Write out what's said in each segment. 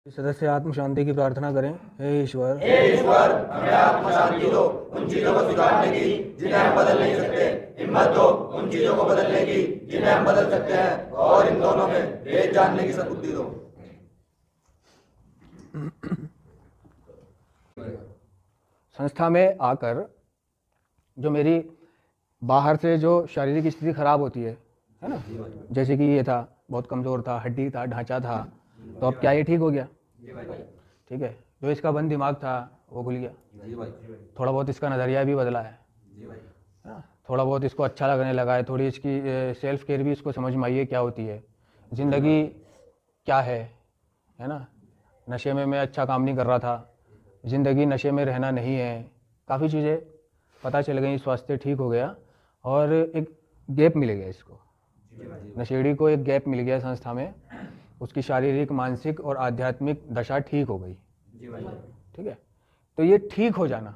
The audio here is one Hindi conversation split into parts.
सदस्य आत्म शांति की प्रार्थना करें। हे ईश्वर, हमें आत्म शांति दो, उन चीजों को सुधारने की जिन्हें हम बदल नहीं सकते। हिम्मत दो उन चीजों को बदलने की जिन्हें हम बदल सकते हैं, और इन दोनों में भेद जानने की सद्बुद्धि दो। संस्था में आकर जो मेरी बाहर से जो शारीरिक स्थिति खराब होती है ना, जैसे कि ये था, बहुत कमज़ोर था, हड्डी था, ढांचा था, तो अब क्या ये ठीक हो गया? ठीक है। जो इसका बंद दिमाग था वो खुल गया। थोड़ा बहुत इसका नज़रिया भी बदला है ना, थोड़ा बहुत इसको अच्छा लगने लगा है, थोड़ी इसकी सेल्फ केयर भी इसको समझ में आई है क्या होती है, ज़िंदगी क्या है ना। नशे में मैं अच्छा काम नहीं कर रहा था, ज़िंदगी नशे में रहना नहीं है, काफ़ी चीज़ें पता चल गई, स्वास्थ्य ठीक हो गया और एक गैप मिल गया इसको, नशेड़ी को एक गैप मिल गया संस्था में, उसकी शारीरिक, मानसिक और आध्यात्मिक दशा ठीक हो गई। ठीक है। तो ये ठीक हो जाना,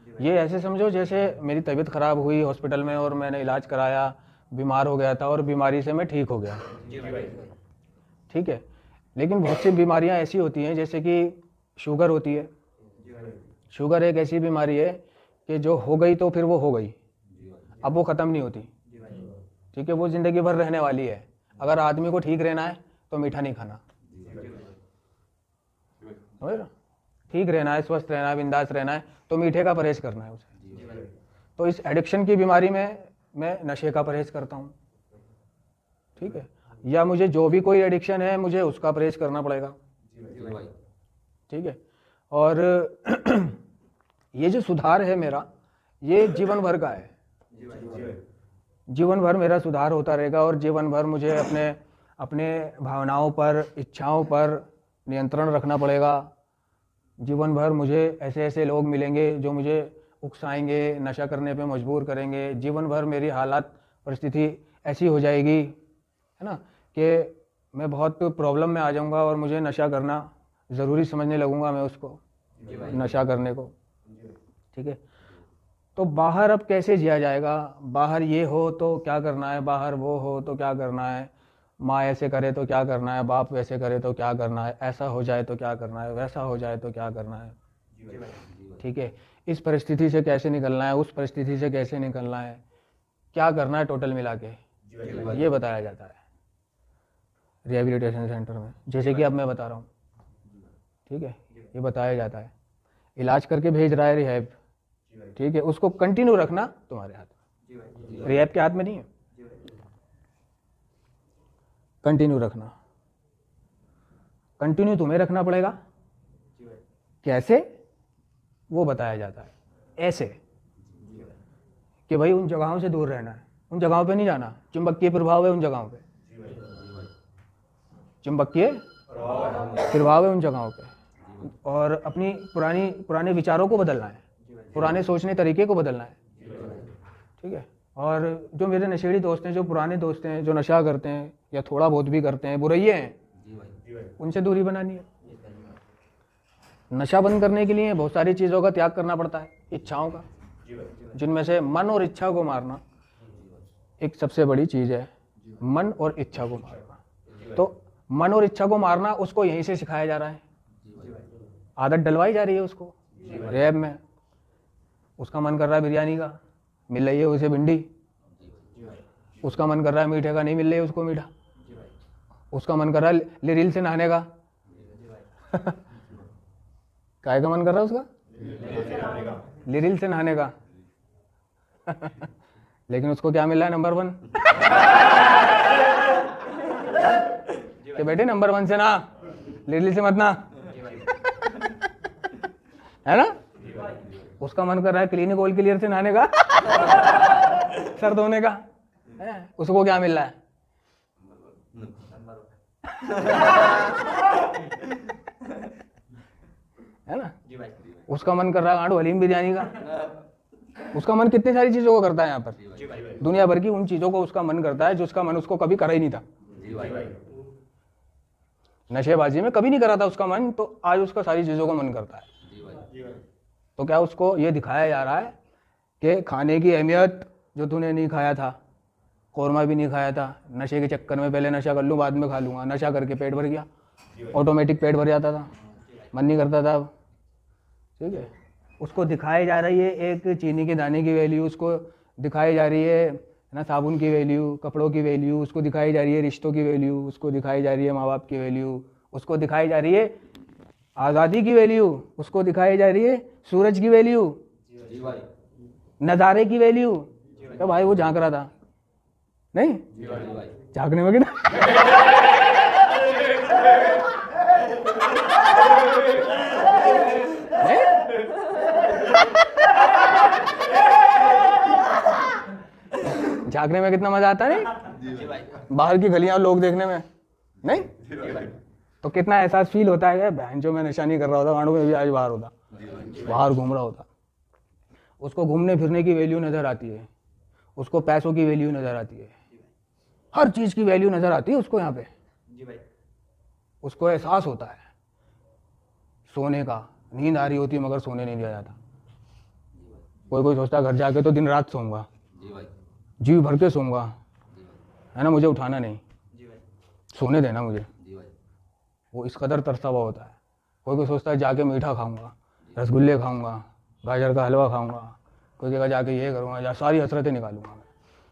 ये ऐसे समझो जैसे मेरी तबीयत ख़राब हुई हॉस्पिटल में और मैंने इलाज कराया, बीमार हो गया था और बीमारी से मैं ठीक हो गया। ठीक है। लेकिन बहुत सी बीमारियां ऐसी होती हैं, जैसे कि शुगर होती है। शुगर एक ऐसी बीमारी है कि जो हो गई तो फिर वो हो गई, अब वो ख़त्म नहीं होती। ठीक है। वो ज़िंदगी भर रहने वाली है। अगर आदमी को ठीक रहना है तो मीठा नहीं खाना, ठीक रहना है, स्वस्थ रहना है, बिंदास रहना है, तो मीठे का परहेज करना है उसे। तो इस एडिक्शन की बीमारी में मैं नशे का परहेज करता हूँ। ठीक है। या मुझे जो भी कोई एडिक्शन है मुझे उसका परहेज करना पड़ेगा। ठीक है। और ये जो सुधार है मेरा, ये जीवन भर का है, जीवन भर मेरा सुधार होता रहेगा और जीवन भर मुझे अपने भावनाओं पर, इच्छाओं पर नियंत्रण रखना पड़ेगा। जीवन भर मुझे ऐसे ऐसे लोग मिलेंगे जो मुझे उकसाएंगे, नशा करने पे मजबूर करेंगे। जीवन भर मेरी हालात, परिस्थिति ऐसी हो जाएगी, है ना, कि मैं बहुत प्रॉब्लम में आ जाऊंगा और मुझे नशा करना ज़रूरी समझने लगूंगा मैं उसको, नशा करने को। ठीक है। तो बाहर अब कैसे जिया जाएगा? बाहर ये हो तो क्या करना है, बाहर वो हो तो क्या करना है, माँ ऐसे करे तो क्या करना है, बाप वैसे करे तो क्या करना है, ऐसा हो जाए तो क्या करना है, वैसा हो जाए तो क्या करना है। ठीक है। इस परिस्थिति से कैसे निकलना है, उस परिस्थिति से कैसे निकलना है, क्या करना है, टोटल मिला के ये बताया जाता है रिहैबिलिटेशन सेंटर में, जैसे कि अब मैं बता रहा हूँ। ठीक है। ये बताया जाता है, इलाज करके भेज रहा है रिहैब। ठीक है। उसको कंटिन्यू रखना तुम्हारे हाथ में, रिहैब के हाथ में नहीं है। कंटिन्यू रखना, कंटिन्यू तुम्हें रखना पड़ेगा। कैसे? वो बताया जाता है। ऐसे कि भाई उन जगहों से दूर रहना है, उन जगहों पे नहीं जाना, चुंबकीय प्रभाव है उन जगहों पे, चुंबकीय प्रभाव है उन जगहों पे। और अपनी पुराने विचारों को बदलना है, पुराने सोचने तरीके को बदलना है। ठीक है। और जो मेरे नशेड़ी दोस्त हैं, जो पुराने दोस्त हैं, जो नशा करते हैं या थोड़ा बहुत भी करते हैं, बुराइये हैं, उनसे दूरी बनानी है। नशा बंद करने के लिए बहुत सारी चीज़ों का त्याग करना पड़ता है, इच्छाओं का, जिनमें से मन और इच्छा को मारना एक सबसे बड़ी चीज़ है। मन और इच्छा को मारना, तो मन और इच्छा को मारना उसको यहीं से सिखाया जा रहा है, आदत डलवाई जा रही है उसको रैब में। उसका मन कर रहा है बिरयानी का, मिल रही है उसे भिंडी। उसका मन कर रहा है मीठे का, नहीं मिल रही है उसको मीठा। उसका मन कर रहा है लिरिल से नहाने का काय का मन कर रहा है उसका? लिरिल से नहाने का लेकिन उसको क्या मिल रहा है? नंबर 1 कि बेटे नंबर 1 से ना, लिरिल से मत ना है ना। उसका मन कर रहा है क्लिनिक ऑल क्लियर से नहाने का सर धोने का, है? उसको क्या मिल रहा है? है ना। उसका मन कर रहा है आंडू हलीम बिरयानी का। उसका मन कितनी सारी चीजों को करता है यहाँ पर, दुनिया भर की उन चीजों को उसका मन करता है जिसका मन उसको कभी करा ही नहीं था। नशेबाजी में कभी नहीं करा था उसका मन, तो आज उसका सारी चीजों का मन करता है। तो क्या उसको ये दिखाया जा रहा है कि खाने की अहमियत जो तूने नहीं खाया था, कौरमा भी नहीं खाया था, नशे के चक्कर में पहले नशा कर लूँ बाद में खा लूँगा, नशा करके पेट भर गया, ऑटोमेटिक पेट भर जाता था, मन नहीं करता था अब, ठीक है। उसको दिखाई जा रही है एक चीनी के दाने की वैल्यू, उसको दिखाई जा रही है ना साबुन की वैल्यू, कपड़ों की वैल्यू, उसको दिखाई जा रही है रिश्तों की वैल्यू, उसको दिखाई जा रही है माँ बाप की वैल्यू, उसको दिखाई जा रही है आज़ादी की वैल्यू, उसको दिखाई जा रही है सूरज की वैल्यू, नज़ारे की वैल्यू। तो भाई वो झांक रहा था, नहीं झांकने में कितना झांकने में कितना मजा आता है, नहीं बाहर की गलियां लोग देखने में, नहीं तो कितना एहसास फील होता है, बहन जो मैं नशा नहीं कर रहा होता गांडों में भी आज बाहर होता, बाहर घूम रहा होता। उसको घूमने फिरने की वैल्यू नजर आती है, उसको पैसों की वैल्यू नजर आती है, हर चीज की वैल्यू नजर आती है उसको यहाँ पे। उसको एहसास होता है सोने का, नींद आ रही होती है मगर सोने नहीं दिया जाता। कोई कोई सोचता है घर जाके तो दिन रात सोऊंगा, जी भर के सोऊंगा, है ना, मुझे उठाना नहीं, सोने देना मुझे, वो इस कदर तरसा हुआ होता है। कोई कोई सोचता है जाके मीठा खाऊंगा, रसगुल्ले खाऊंगा, गाजर का हलवा खाऊंगा, कोई कहेगा जाके ये करूँगा, या सारी हसरतें निकालूंगा मैं।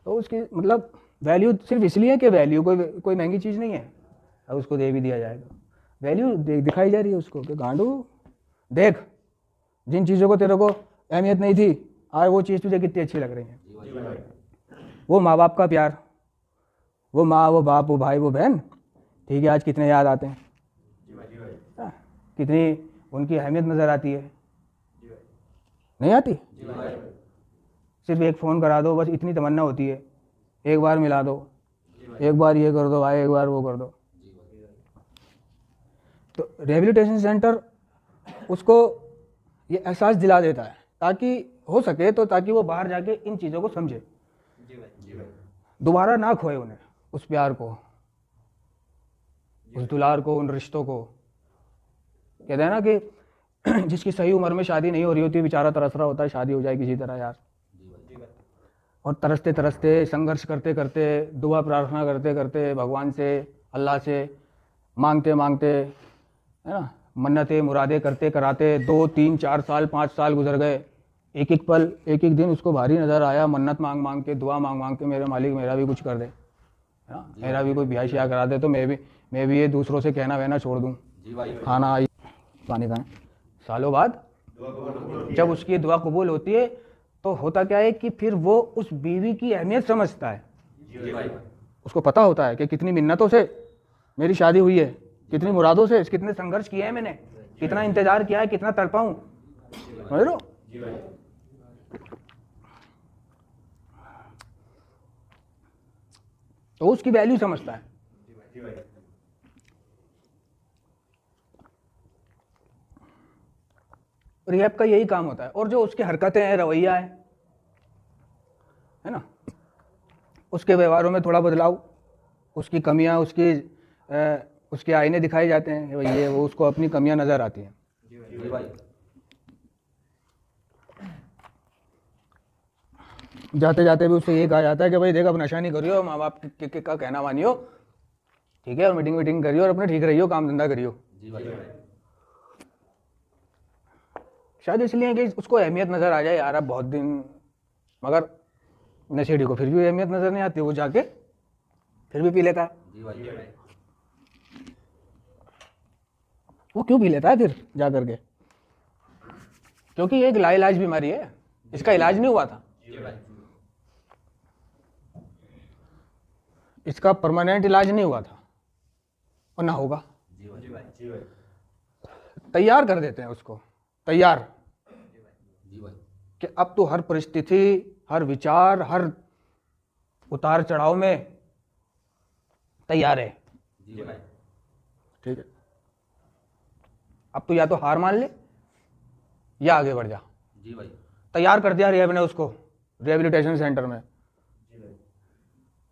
तो उसकी मतलब वैल्यू सिर्फ इसलिए कि वैल्यू कोई महंगी चीज़ नहीं है, अब उसको दे भी दिया जाएगा, वैल्यू दिखाई जा रही है उसको कि गांडू देख जिन चीज़ों को तेरे को अहमियत नहीं थी आज वो चीज़ तुझे कितनी अच्छी लग रही है। वो माँ बाप का प्यार, वो माँ, वो बाप, वो भाई, वो बहन, ठीक है, आज कितने याद आते हैं, कितनी उनकी अहमियत नज़र आती है, नहीं आती। सिर्फ एक फ़ोन करा दो बस इतनी तमन्ना होती है, एक बार मिला दो, एक बार ये कर दो भाई, एक बार वो कर दो। तो रिहेबिलिटेशन सेंटर उसको ये एहसास दिला देता है ताकि हो सके तो ताकि वो बाहर जाके इन चीज़ों को समझे, दोबारा ना खोए उन्हें, उस प्यार को, उस दुलार को, उन रिश्तों को। कहते हैं ना कि जिसकी सही उम्र में शादी नहीं हो रही होती बेचारा तरस रहा होता है शादी हो जाए किसी तरह यार, और तरसते तरसते संघर्ष करते करते दुआ प्रार्थना करते करते भगवान से, अल्लाह से मांगते मांगते, है ना, मन्नतें मुरादें करते कराते 2 3 4 साल 5 साल गुजर गए। एक एक पल, एक एक दिन उसको भारी नज़र आया, मन्नत मांग मांग के, दुआ मांग मांग के, मेरे मालिक मेरा भी कुछ कर दे, है ना, मेरा भी कोई ब्याह शिया करा दे तो मैं भी ये दूसरों से कहना वहना छोड़ दूँ, खाना आई पानी खाएं। सालों बाद जब उसकी दुआ कबूल होती है तो होता क्या है कि फिर वो उस बीवी की अहमियत समझता है। उसको पता होता है कि कितनी मिन्नतों से मेरी शादी हुई है, कितनी मुरादों से, कितने संघर्ष किए हैं मैंने, कितना इंतजार किया है, कितना तड़पा हूं, समझ लो। तो उसकी वैल्यू समझता है। रिहैब का यही काम होता है। और जो उसकी हरकतें हैं, रवैया है ना, उसके व्यवहारों में थोड़ा बदलाव, उसकी कमियां, उसके आईने दिखाए जाते हैं, ये वो उसको अपनी कमियां नजर आती हैं। जाते जाते भी उससे ये कहा जाता है कि भाई देख अब नशा नहीं करियो, माँ बाप का कहना मानियो, ठीक है, और मीटिंग करियो और अपने ठीक रहियो, काम धंधा करियो। शायद इसलिए कि उसको अहमियत नजर आ जाए यार अब बहुत दिन, मगर नशेड़ी को फिर भी अहमियत नजर नहीं आती, वो जाके फिर भी पी लेता है। वो क्यों पी लेता है फिर जा करके? क्योंकि ये एक लाइलाज बीमारी है, इसका इलाज नहीं हुआ था, इसका परमानेंट इलाज नहीं हुआ था और ना होगा। तैयार कर देते हैं उसको, तैयार कि अब तो हर परिस्थिति, हर विचार, हर उतार चढ़ाव में तैयार है, ठीक है, अब तो या तो हार मान ले या आगे बढ़ जा। तैयार कर दिया रिहैब ने उसको, रिहेबिलिटेशन सेंटर में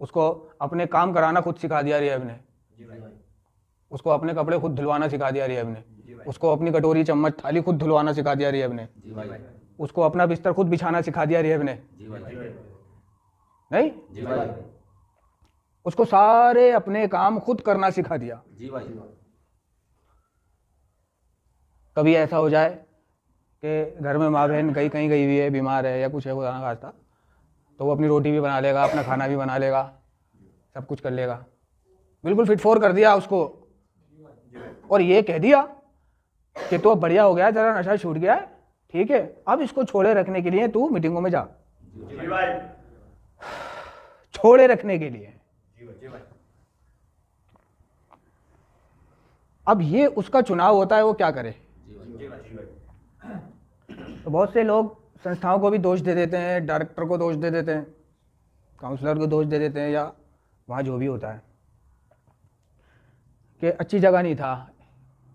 उसको अपने काम कराना खुद सिखा दिया रिहैब ने, उसको अपने कपड़े खुद धुलवाना सिखा दिया रिहैब ने, उसको अपनी कटोरी चम्मच थाली खुद धुलवाना सिखा दिया रिहैब ने, उसको अपना बिस्तर खुद बिछाना सिखा दिया रिहैब ने, नहीं, उसको सारे अपने काम खुद करना सिखा दिया। कभी ऐसा हो जाए कि घर में माँ बहन कहीं गई हुई है, बीमार है या कुछ है, वो खाना खाता, तो वो अपनी रोटी भी बना लेगा, अपना खाना भी बना लेगा, सब कुछ कर लेगा, बिल्कुल फिट फोर कर दिया उसको, और ये कह दिया कि तो अब बढ़िया हो गया, तेरा नशा छूट गया है, ठीक है, अब इसको छोड़े रखने के लिए तू मीटिंगों में जा, छोड़े रखने के लिए। अब ये उसका चुनाव होता है, वो क्या करे। तो बहुत से लोग संस्थाओं को भी दोष दे देते हैं, डायरेक्टर को दोष दे देते हैं, काउंसलर को दोष दे देते हैं, या वहाँ जो भी होता है कि अच्छी जगह नहीं था,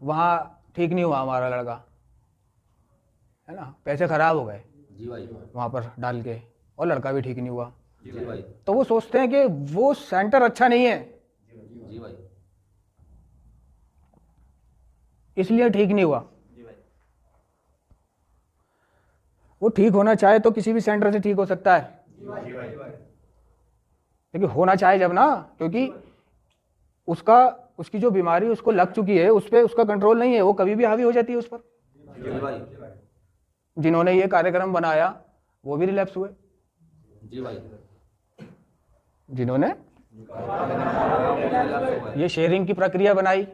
वहाँ ठीक नहीं हुआ हमारा लड़का, है ना, पैसे खराब हो गए वहाँ पर डाल के, और लड़का भी ठीक नहीं हुआ, तो वो सोचते हैं कि वो सेंटर अच्छा नहीं है, इसलिए ठीक नहीं हुआ। वो ठीक होना चाहे तो किसी भी सेंटर से ठीक हो सकता है, लेकिन होना चाहे जब ना, क्योंकि उसकी जो बीमारी उसको लग चुकी है, उस पर उसका कंट्रोल नहीं है, वो कभी भी हावी हो जाती है उस पर। जिन्होंने ये कार्यक्रम बनाया वो भी रिलैप्स हुए, जिन्होंने ये शेयरिंग की प्रक्रिया बनाई,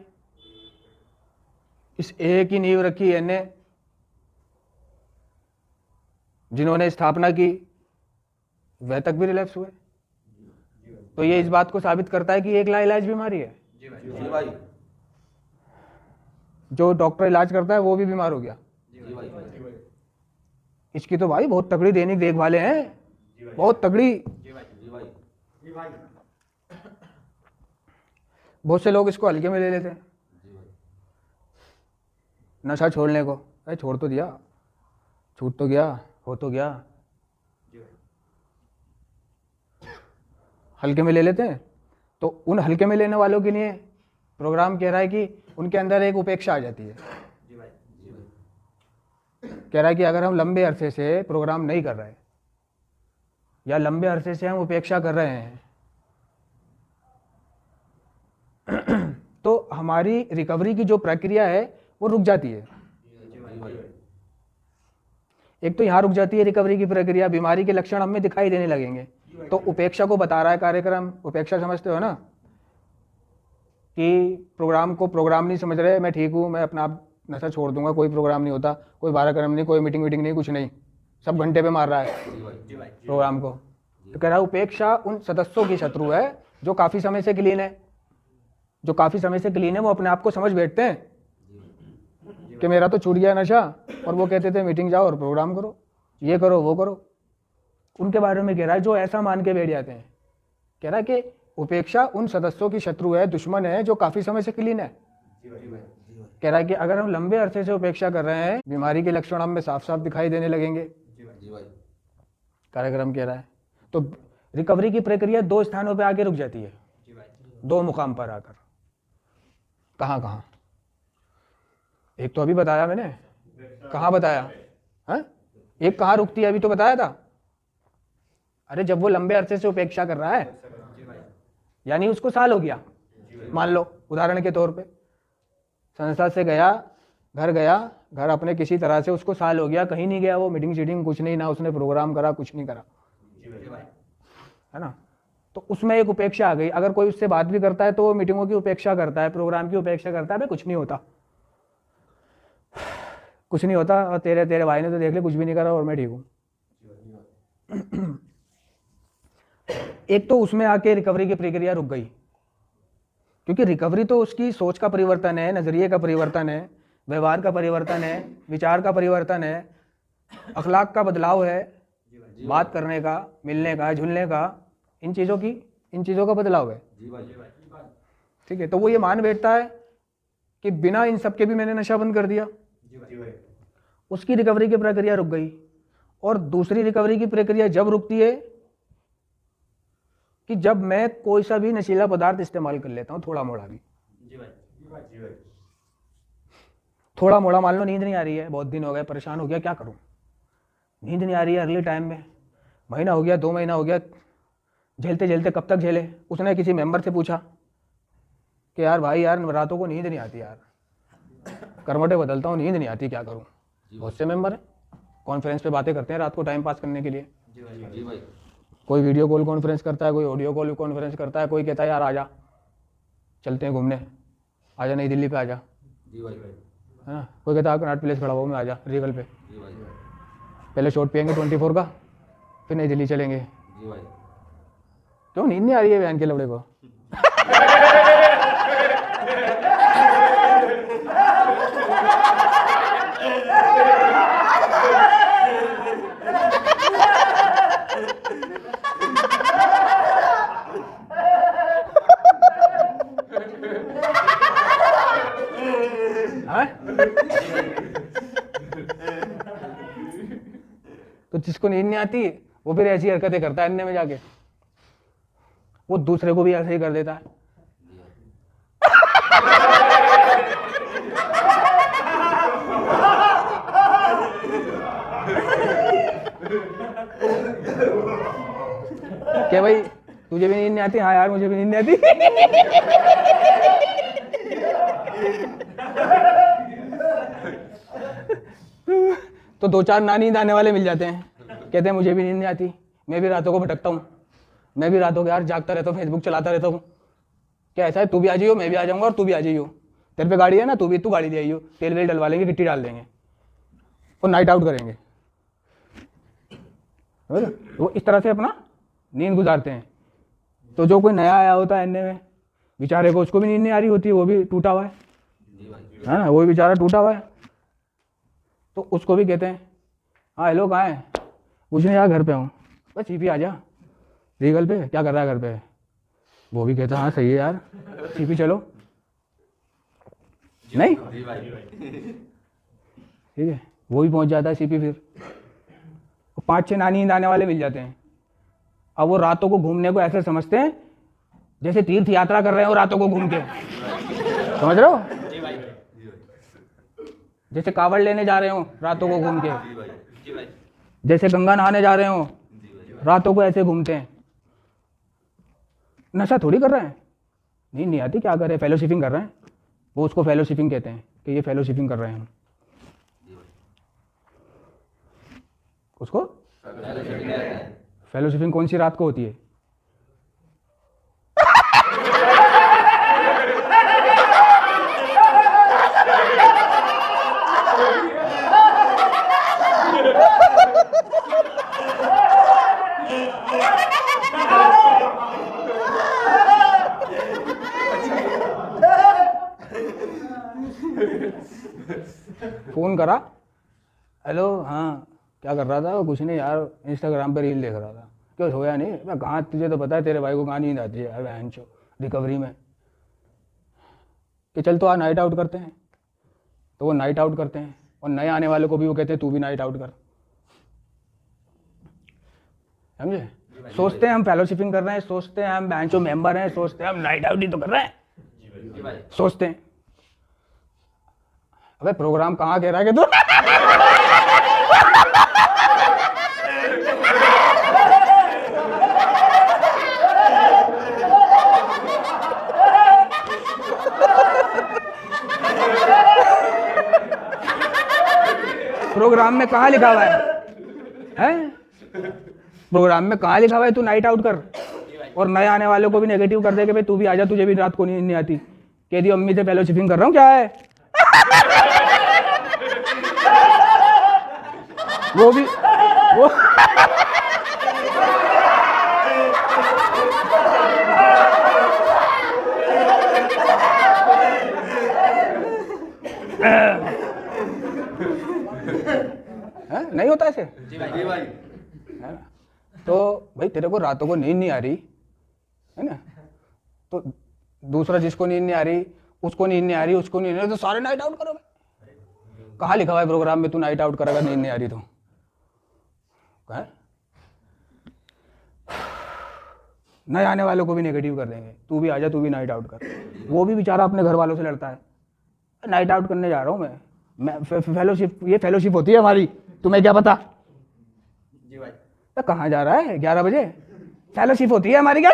इस एक ही नींव रखी है, जिन्होंने स्थापना की, वह तक भी रिलैप्स हुए। तो ये इस बात को साबित करता है कि एक लाइलाज बीमारी है। जो डॉक्टर इलाज करता है वो भी बीमार हो गया। इसकी तो भाई बहुत तगड़ी दैनिक देखभालें हैं, बहुत तगड़ी। बहुत से लोग इसको हल्के में ले लेते हैं, नशा छोड़ने को, अरे छोड़ तो दिया, छूट तो गया, हो तो गया, हल्के में ले लेते हैं। तो उन हल्के में लेने वालों के लिए प्रोग्राम कह रहा है कि उनके अंदर एक उपेक्षा आ जाती है। कह रहा है कि अगर हम लंबे अरसे से प्रोग्राम नहीं कर रहे या लंबे अरसे से हम उपेक्षा कर रहे हैं तो हमारी रिकवरी की जो प्रक्रिया है वो रुक जाती है। एक तो यहाँ रुक जाती है रिकवरी की प्रक्रिया, बीमारी के लक्षण हमें दिखाई देने लगेंगे। तो उपेक्षा को बता रहा है कार्यक्रम। उपेक्षा समझते हो ना, कि प्रोग्राम को प्रोग्राम नहीं समझ रहे, मैं ठीक हूँ, मैं अपना आप नशा छोड़ दूंगा, कोई प्रोग्राम नहीं होता, कोई कार्यक्रम नहीं, कोई मीटिंग नहीं, कुछ नहीं, सब घंटे पे मार रहा है प्रोग्राम को। तो कह रहा है उपेक्षा उन सदस्यों की शत्रु है जो काफ़ी समय से क्लीन है। जो काफ़ी समय से क्लीन है वो अपने आप को समझ बैठते हैं कि मेरा तो छूट गया नशा, और वो कहते थे मीटिंग जाओ और प्रोग्राम करो, ये करो वो करो। उनके बारे में कह रहा है जो ऐसा मान के बैठ जाते हैं। कह रहा है कि उपेक्षा उन सदस्यों की शत्रु है, दुश्मन है जो काफ़ी समय से क्लीन है। कह रहा है कि अगर हम लंबे अरसे से उपेक्षा कर रहे हैं, बीमारी के लक्षण हमें साफ साफ दिखाई देने लगेंगे, कार्यक्रम कह रहा है। तो रिकवरी की प्रक्रिया दो स्थानों पे आके रुक जाती है, दो मुकाम पर आकर। कहाँ कहाँ? एक तो अभी बताया मैंने, कहाँ बताया है? एक कहाँ रुकती है अभी तो बताया था। अरे जब वो लंबे अरसे से उपेक्षा कर रहा है, यानी उसको साल हो गया, मान लो उदाहरण के तौर पे, संस्था से गया, घर अपने किसी तरह से उसको साल हो गया, कहीं नहीं गया वो, मीटिंग शीटिंग कुछ नहीं, ना उसने प्रोग्राम करा, कुछ नहीं करा, है ना। तो उसमें एक उपेक्षा आ गई। अगर कोई उससे बात भी करता है तो वो मीटिंगों की उपेक्षा करता है, प्रोग्राम की उपेक्षा करता है, भाई कुछ नहीं होता, कुछ नहीं होता, और तेरे भाई ने तो देख ले कुछ भी नहीं करा और मैं ठीक हूँ। एक तो उसमें आके रिकवरी की प्रक्रिया रुक गई, क्योंकि रिकवरी तो उसकी सोच का परिवर्तन है, नजरिए का परिवर्तन है, व्यवहार का परिवर्तन है, विचार का परिवर्तन है, अखलाक का बदलाव है, बात करने का, मिलने का, झुलने का, इन चीज़ों का बदलाव है। ठीक है, तो वो ये मान बैठता है कि बिना इन सब के भी मैंने नशा बंद कर दिया, उसकी रिकवरी की प्रक्रिया रुक गई। और दूसरी रिकवरी की प्रक्रिया जब रुकती है कि जब मैं कोई सा भी नशीला पदार्थ इस्तेमाल कर लेता हूं, थोड़ा मोड़ा भी, थोड़ा मोड़ा, मान लो नींद नहीं आ रही है, बहुत दिन हो गए, परेशान हो गया, क्या करूं, नींद नहीं आ रही है अगले टाइम में, महीना हो गया, 2 महीना हो गया, झेलते झेलते कब तक झेले। उसने किसी मेंबर से पूछा कि यार भाई यार रातों को नींद नहीं आती यार, करवटें बदलता हूँ, नींद नहीं आती, क्या करूँ। बहुत से मेंबर हैं कॉन्फ्रेंस पे बातें करते हैं रात को टाइम पास करने के लिए। जी भाई। कोई वीडियो कॉल कॉन्फ्रेंस करता है, कोई ऑडियो कॉल कॉन्फ्रेंस करता है, कोई कहता है यार आजा चलते हैं घूमने, आजा नई दिल्ली पे आजा, जी भाई। है ना। कोई कहता है कनॉट प्लेस खड़ा हुआ मैं आजा रीगल पे, जी भाई। पहले शॉट पियेंगे 24 का, फिर नई दिल्ली चलेंगे। जी भाई। क्यों नींद नहीं आ रही है बहन के लौड़े को? तो जिसको नींद नहीं आती वो फिर ऐसी हरकतें करता है अन्य में जाके, वो दूसरे को भी ऐसे ही कर देता है। क्या भाई तुझे भी नींद नहीं आती? हाँ यार मुझे भी नींद नहीं आती। तो 2-4 ना नींद आने वाले मिल जाते हैं, कहते हैं मुझे भी नींद नहीं आती, मैं भी रातों को भटकता हूँ, मैं भी रातों को यार जागता रहता हूँ, फेसबुक चलाता रहता हूँ। क्या ऐसा है? तू भी आ जाइयो, मैं भी आ जाऊँगा और तू भी आ जाइयो, तेरे पे गाड़ी है ना, तू गाड़ी ले आइयो, तेल वेल डलवा लेंगे, गिट्टी डाल देंगे और नाइट आउट करेंगे। वो इस तरह से अपना नींद गुजारते हैं। तो जो कोई नया आया होता है एनए में, बेचारे को उसको भी नींद नहीं आ रही होती है, वो भी टूटा हुआ है ना, वो भी बेचारा टूटा हुआ है। तो उसको भी कहते हैं हाँ हेलो कहाँ है? कुछ नहीं यार घर पे हूँ। बस सीपी आ जा रीगल पे, क्या कर रहा है घर पे? वो भी कहता है हाँ सही है यार सीपी चलो। नहीं ठीक है, वो भी पहुंच जाता है सीपी। फिर 5-6 ना नींद आने वाले मिल जाते हैं। अब वो रातों को घूमने को ऐसे समझते हैं जैसे तीर्थ यात्रा कर रहे हो रातों को घूम के, समझ रहे हो? जैसे कावड़ लेने जा रहे हो रातों को घूम के, जैसे गंगा नहाने जा रहे हो रातों को ऐसे घूमते हैं। नशा थोड़ी कर रहे हैं, नींद नहीं आती, क्या कर रहे हैं? फेलोशिपिंग कर रहे हैं। वो उसको फेलोशिपिंग कहते हैं कि ये फेलोशिपिंग कर रहे हैं हम। उसको फेलोशिपिंग कौन सी रात को होती है? फोन करा, हेलो हाँ क्या कर रहा था? कुछ नहीं यार इंस्टाग्राम पे रील देख रहा था। क्यों सोया नहीं? मैं कहाँ, तुझे तो पता है तेरे भाई को कहाँ नींद आती है यार बहन चो रिकवरी में। कि चल तो आज नाइट आउट करते हैं, तो वो नाइट आउट करते हैं और नए आने वाले को भी वो कहते हैं तू भी नाइट आउट कर। समझे? सोचते हैं हम फेलोशिपिंग कर रहे हैं, सोचते हैं हम बहन चो मेंबर हैं, सोचते हैं हम नाइट आउट ही तो कर रहे हैं, सोचते हैं। अबे प्रोग्राम कहाँ कह रहा है कि तू? प्रोग्राम में कहाँ लिखा हुआ है? प्रोग्राम में कहाँ लिखा हुआ है तू नाइट आउट कर? और नए आने वालों को भी नेगेटिव कर दे कि भाई तू भी आजा, तुझे भी रात को नींद नहीं आती। कह दी अम्मी से फेलोशिपिंग कर रहा हूँ, क्या है? वो भी वो नहीं होता ऐसे? जी भाई। है ना? तो भाई तेरे को रातों को नींद नहीं आ रही है ना, तो दूसरा जिसको नींद नहीं आ रही उसको नींद नहीं आ रही, उसको नींद नहीं आ रही, तो सारे नाइट आउट करो। कहाँ लिखा हुआ है प्रोग्राम में तू नाइट आउट करेगा नींद नहीं आ रही तो? नए आने वालों को भी नेगेटिव कर देंगे, तू भी आजा, तू भी नाइट आउट कर। वो भी बेचारा अपने घर वालों से लड़ता है, नाइट आउट करने जा रहा हूँ मैं फेलोशिप, ये फेलोशिप होती है हमारी, तुम्हें क्या पता? जी भाई। तो कहाँ जा रहा है? 11 बजे फेलोशिप होती है हमारी क्या?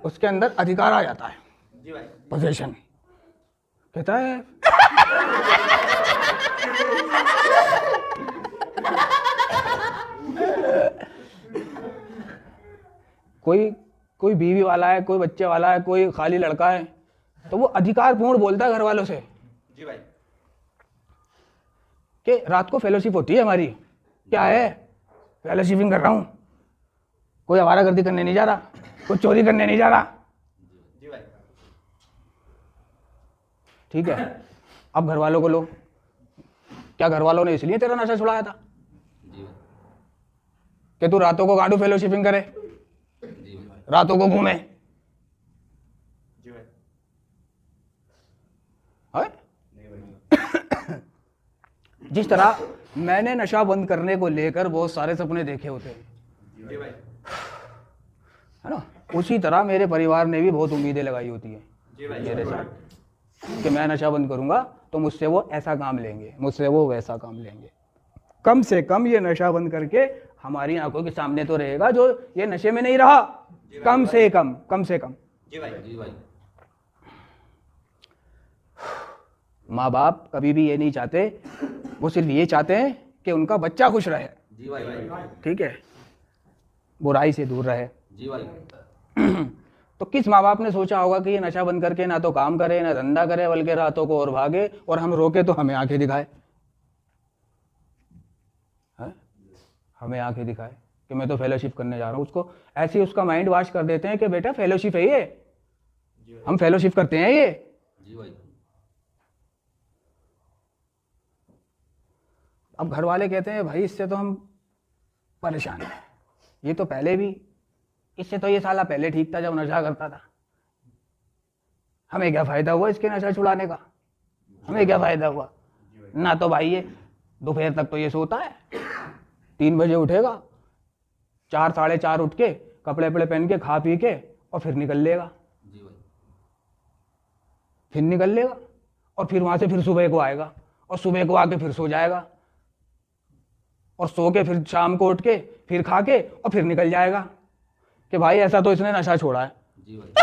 उसके अंदर अधिकार आ जाता है, जी भाई। पोजीशन। कहता है कोई बीवी वाला है, कोई बच्चे वाला है, कोई खाली लड़का है, तो वो अधिकारपूर्ण बोलता है घर वालों से जी भाई। कि रात को फेलोशिप होती है हमारी। क्या है? फेलोशिपिंग कर रहा हूं, कोई आवारागर्दी करने नहीं जा रहा, कोई चोरी करने नहीं जा रहा। जी भाई। ठीक है, अब घर वालों को लो, क्या घर वालों ने इसलिए तेरा नशा छुड़ाया था कि तू रातों को गांडू फेलोशिपिंग करे, रातों को घूमे? जी भाई। है? जिस तरह मैंने नशा बंद करने को लेकर बहुत सारे सपने देखे होते हैं, जी भाई। है ना, उसी तरह मेरे परिवार ने भी बहुत उम्मीदें लगाई होती है जी भाई। मेरे साथ कि मैं नशा बंद करूंगा तो मुझसे वो ऐसा काम लेंगे, मुझसे वो वैसा काम लेंगे। कम से कम ये नशा बंद करके हमारी आंखों के सामने तो रहेगा जो ये नशे में नहीं रहा, कम से कम, कम से कम। जी भाई। जी भाई। माँ बाप कभी भी ये नहीं चाहते, वो सिर्फ ये चाहते हैं कि उनका बच्चा खुश रहे। जी भाई। ठीक है, बुराई से दूर रहे। जी भाई। तो किस माँ बाप ने सोचा होगा कि ये नशा बंद करके ना तो काम करे ना धंधा करे, बल्कि रातों को और भागे, और हम रोके तो हमें आंखें दिखाए, है? हमें आंखें दिखाए कि मैं तो फेलोशिप करने जा रहा हूँ। उसको ऐसे ही उसका माइंड वॉश कर देते हैं कि बेटा फेलोशिप है ये, हम फेलोशिप करते हैं ये। जी भाई। अब घर वाले कहते हैं भाई इससे तो हम परेशान हैं, ये तो पहले भी, इससे तो ये साला पहले ठीक था जब नशा करता था, हमें क्या फायदा हुआ इसके नशा छुड़ाने का, हमें क्या फायदा हुआ? ना तो भाई ये दोपहर तक तो ये सोता है, 3 बजे उठेगा, 4 साढ़े 4 उठ के कपड़े वपड़े पहन के खा पी के और फिर निकल लेगा। जी भाई। फिर निकल लेगा और फिर वहां से फिर सुबह को आएगा, और सुबह को आके फिर सो जाएगा, और सो के फिर शाम को उठ के फिर खा के और फिर निकल जाएगा कि भाई ऐसा तो इसने नशा छोड़ा है। जी भाई।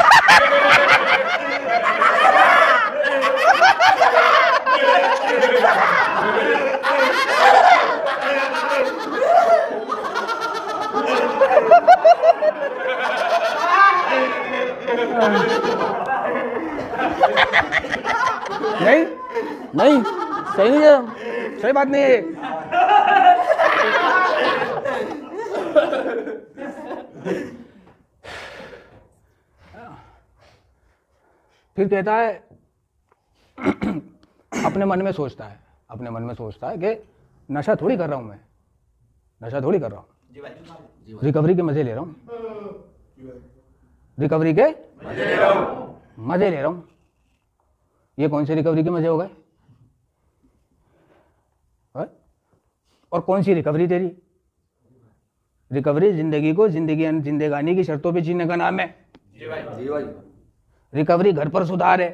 नहीं नहीं, सही नहीं है, सही बात नहीं है। फिर कहता है अपने मन में सोचता है, अपने मन में सोचता है कि नशा थोड़ी कर रहा हूं मैं, नशा थोड़ी कर रहा हूं, जी भाई। रिकवरी के मजे ले रहा हूं, रिकवरी के मजे ले रहा हूं। ये कौन से रिकवरी के मजे हो गए? और कौन सी रिकवरी तेरी? रिकवरी जिंदगी को जिंदगानी की शर्तों पे जीने का नाम है। जी भाई। जी भाई। रिकवरी घर पर सुधार है।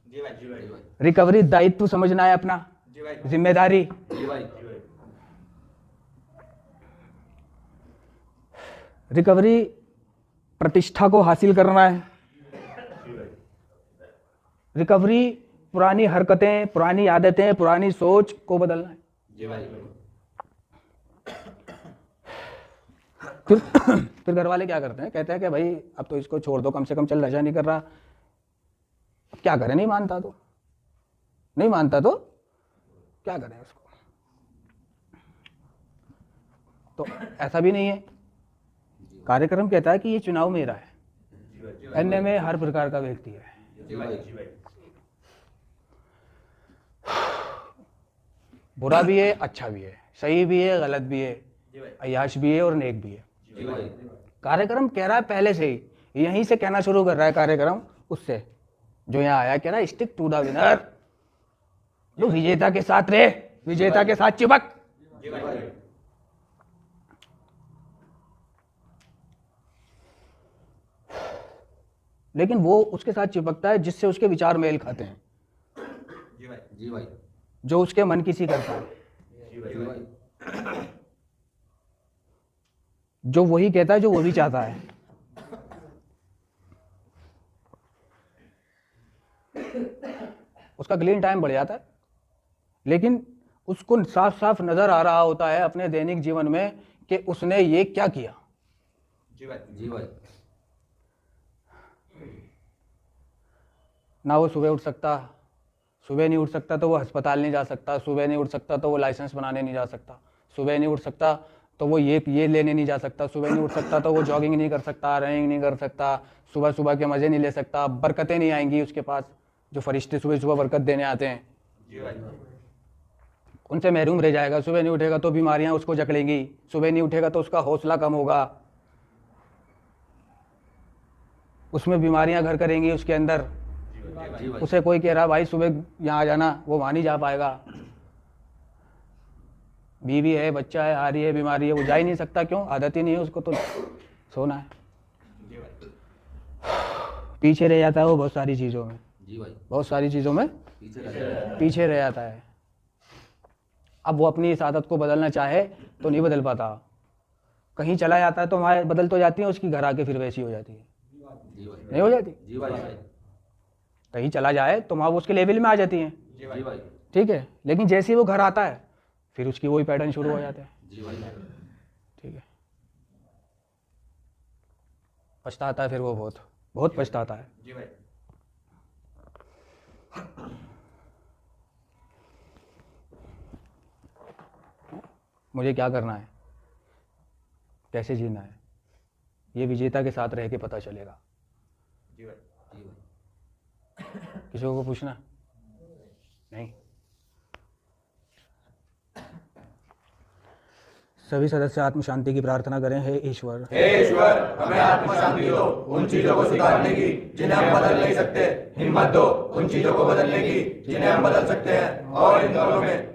जी भाई। जी भाई। रिकवरी दायित्व समझना है अपना, जी भाई। जिम्मेदारी। जी भाई। रिकवरी प्रतिष्ठा को हासिल करना है। रिकवरी पुरानी हरकतें, पुरानी आदतें, पुरानी सोच को बदलना है। जी भाई। फिर घर वाले क्या करते हैं? कहते हैं कि भाई अब तो इसको छोड़ दो, कम से कम चल नशा नहीं कर रहा, अब क्या करें? नहीं मानता तो, नहीं मानता तो क्या करें उसको? तो ऐसा भी नहीं है, कार्यक्रम कहता है कि ये चुनाव मेरा है, अन्य में हर प्रकार का व्यक्ति है। जी भाई। बुरा भी है, अच्छा भी है, सही भी है, गलत भी है, अय्याश भी है और नेक भी है। जी भाई। कार्यक्रम कह रहा है पहले से ही, यहीं से कहना शुरू कर रहा है कार्यक्रम उससे जो यहाँ आया, कह रहा है स्टिक टू द विनर, जो विजेता के साथ रहे, विजेता के साथ चिपक। जी भाई। लेकिन वो उसके साथ चिपकता है जिससे उसके विचार मेल खाते हैं, जी भाई। जी भाई। जो उसके मन की सी करता है, जी भाई। जो वही कहता है जो वो भी चाहता है। उसका क्लीन टाइम बढ़ जाता है, लेकिन उसको साफ साफ नजर आ रहा होता है अपने दैनिक जीवन में कि उसने ये क्या किया। जी भाई। ना वो सुबह उठ सकता, सुबह नहीं उठ सकता तो वो अस्पताल नहीं जा सकता, सुबह नहीं उठ सकता तो वो लाइसेंस बनाने नहीं जा सकता, सुबह नहीं उठ सकता तो वो ये लेने नहीं जा सकता, सुबह नहीं उठ सकता तो वो जॉगिंग नहीं कर सकता, रनिंग नहीं कर सकता, सुबह सुबह के मज़े नहीं ले सकता, बरकतें नहीं आएंगी उसके पास, जो फरिश्ते सुबह सुबह बरकत देने आते हैं जी भाई। उनसे महरूम रह जाएगा। सुबह नहीं उठेगा तो बीमारियां उसको जकड़ेंगी, सुबह नहीं उठेगा तो उसका हौसला कम होगा, उसमें बीमारियां घर करेंगी उसके अंदर। उसे कोई कह रहा भाई सुबह यहाँ आ जाना, वो वहाँ नहीं जा पाएगा, बीवी है, बच्चा है, आ रही है, बीमारी है, वो जा ही नहीं सकता। क्यों? आदत ही नहीं है उसको, तो सोना है। पीछे रह जाता है वो बहुत सारी चीज़ों में, जी भाई। बहुत सारी चीज़ों में पीछे रह जाता है। अब वो अपनी इस आदत को बदलना चाहे तो नहीं बदल पाता। कहीं चला जाता है तो वहाँ बदल तो जाती है उसकी, घर आके फिर वैसी हो जाती है, नहीं हो जाती? जी भाई। कहीं चला जाए तो वहाँ वो उसके लेवल में आ जाती हैं, जी भाई। ठीक है, लेकिन जैसे ही वो घर आता है फिर उसकी वही पैटर्न शुरू हो जाते हैं। जी भाई। ठीक है, पछताता है फिर वो, बहुत बहुत पछताता है। जी भाई। मुझे क्या करना है, कैसे जीना है, ये विजेता के साथ रह के पता चलेगा। जी भाई। किसी को पूछना नहीं। सभी सदस्य आत्म शांति की प्रार्थना करें। हे ईश्वर, हे ईश्वर, हमें आत्म शांति दो, उन चीजों को सुधारने की जिन्हें हम बदल नहीं सकते। हिम्मत दो उन चीजों को बदलने की जिन्हें हम बदल सकते हैं। और इन दोनों में